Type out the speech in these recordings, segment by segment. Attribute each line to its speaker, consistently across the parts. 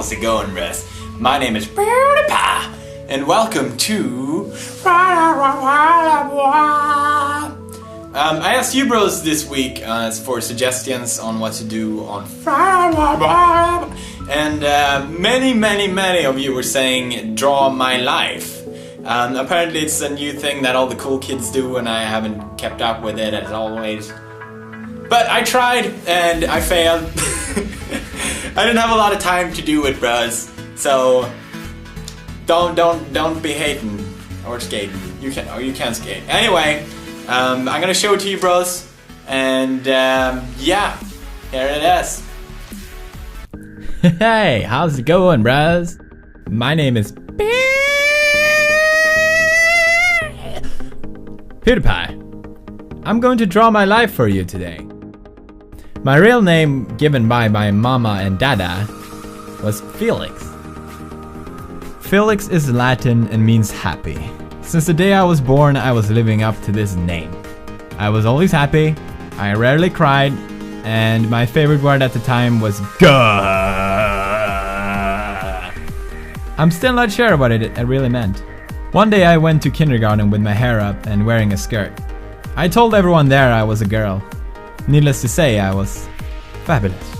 Speaker 1: how's it going, Russ? My name is PewDiePie, and welcome to... I asked you bros this week for suggestions on what to do on and many of you were saying draw my life. Apparently it's a new thing that all the cool kids do and I haven't kept up with it as always. But I tried and I failed. I didn't have a lot of time to do it, bros. So don't be hating or skating. You can skate. Anyway, I'm gonna show it to you, bros. And yeah, here it is.
Speaker 2: Hey, how's it going, bros? My name is PewDiePie. I'm going to draw my life for you today. My real name, given by my mama and dada, was Felix. Felix is Latin and means happy. Since the day I was born, I was living up to this name. I was always happy, I rarely cried, and my favorite word at the time was "Gah." I'm still not sure what it really meant. One day I went to kindergarten with my hair up and wearing a skirt. I told everyone there I was a girl. Needless to say, I was fabulous.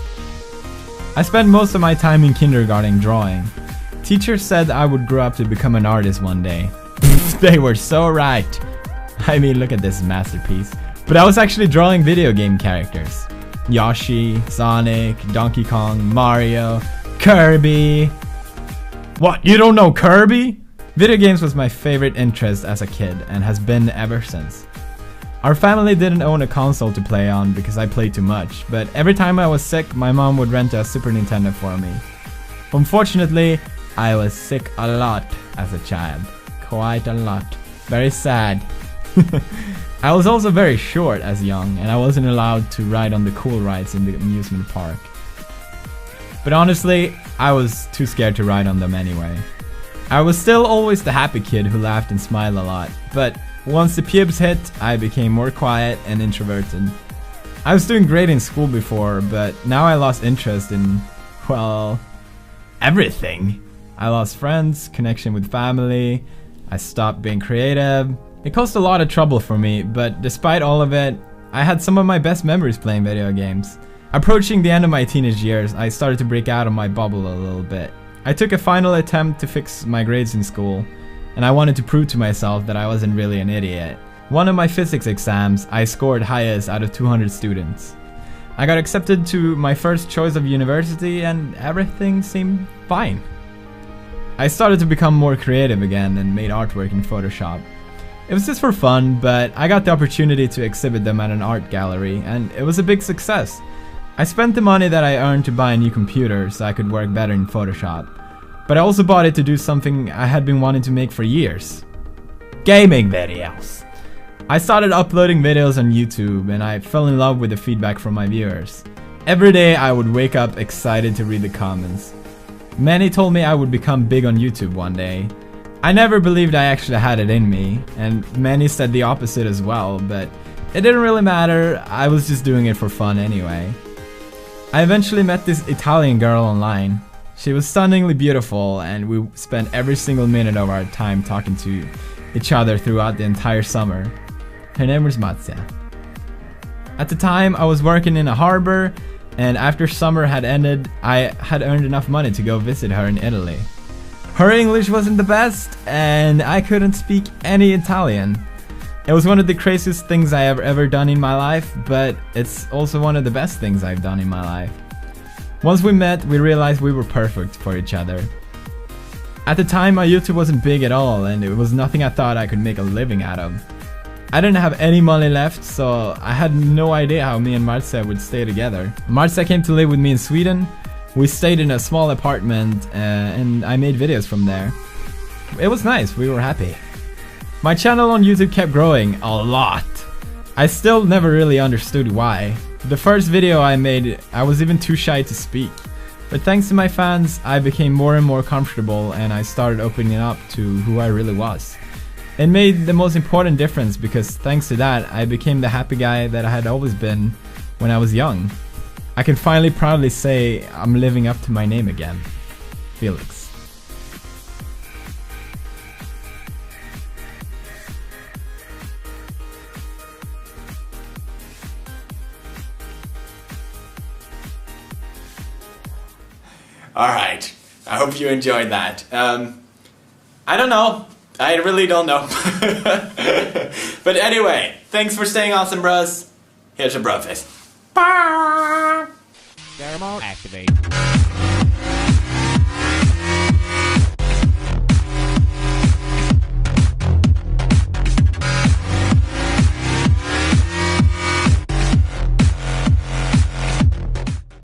Speaker 2: I spent most of my time in kindergarten drawing. Teachers said I would grow up to become an artist one day. They were so right. I mean, look at this masterpiece. But I was actually drawing video game characters. Yoshi, Sonic, Donkey Kong, Mario, Kirby. What, you don't know Kirby? Video games was my favorite interest as a kid and has been ever since. Our family didn't own a console to play on because I played too much, but every time I was sick, my mom would rent a Super Nintendo for me. Unfortunately, I was sick a lot as a child. Quite a lot. Very sad. I was also very short as young, and I wasn't allowed to ride on the cool rides in the amusement park. But honestly, I was too scared to ride on them anyway. I was still always the happy kid who laughed and smiled a lot, but once the pubes hit, I became more quiet and introverted. I was doing great in school before, but now I lost interest in, well, everything. I lost friends, connection with family, I stopped being creative. It caused a lot of trouble for me, but despite all of it, I had some of my best memories playing video games. Approaching the end of my teenage years, I started to break out of my bubble a little bit. I took a final attempt to fix my grades in school, and I wanted to prove to myself that I wasn't really an idiot. One of my physics exams, I scored highest out of 200 students. I got accepted to my first choice of university and everything seemed fine. I started to become more creative again and made artwork in Photoshop. It was just for fun, but I got the opportunity to exhibit them at an art gallery and it was a big success. I spent the money that I earned to buy a new computer so I could work better in Photoshop. But I also bought it to do something I had been wanting to make for years. Gaming videos. I started uploading videos on YouTube and I fell in love with the feedback from my viewers. Every day I would wake up excited to read the comments. Many told me I would become big on YouTube one day. I never believed I actually had it in me, and many said the opposite as well, but it didn't really matter, I was just doing it for fun anyway. I eventually met this Italian girl online. She was stunningly beautiful and we spent every single minute of our time talking to each other throughout the entire summer. Her name was Marzia. At the time I was working in a harbor and after summer had ended I had earned enough money to go visit her in Italy. Her English wasn't the best and I couldn't speak any Italian. It was one of the craziest things I have ever done in my life, but it's also one of the best things I've done in my life. Once we met, we realized we were perfect for each other. At the time, my YouTube wasn't big at all, and it was nothing I thought I could make a living out of. I didn't have any money left, so I had no idea how me and Marzia would stay together. Marzia came to live with me in Sweden. We stayed in a small apartment, and I made videos from there. It was nice, we were happy. My channel on YouTube kept growing a lot. I still never really understood why. The first video I made, I was even too shy to speak. But thanks to my fans, I became more and more comfortable and I started opening up to who I really was. It made the most important difference because thanks to that, I became the happy guy that I had always been when I was young. I can finally proudly say I'm living up to my name again. Felix.
Speaker 1: Alright, I hope you enjoyed that. I don't know. I really don't know. But anyway, thanks for staying awesome, bros. Here's your bro face.
Speaker 3: Thermal activate.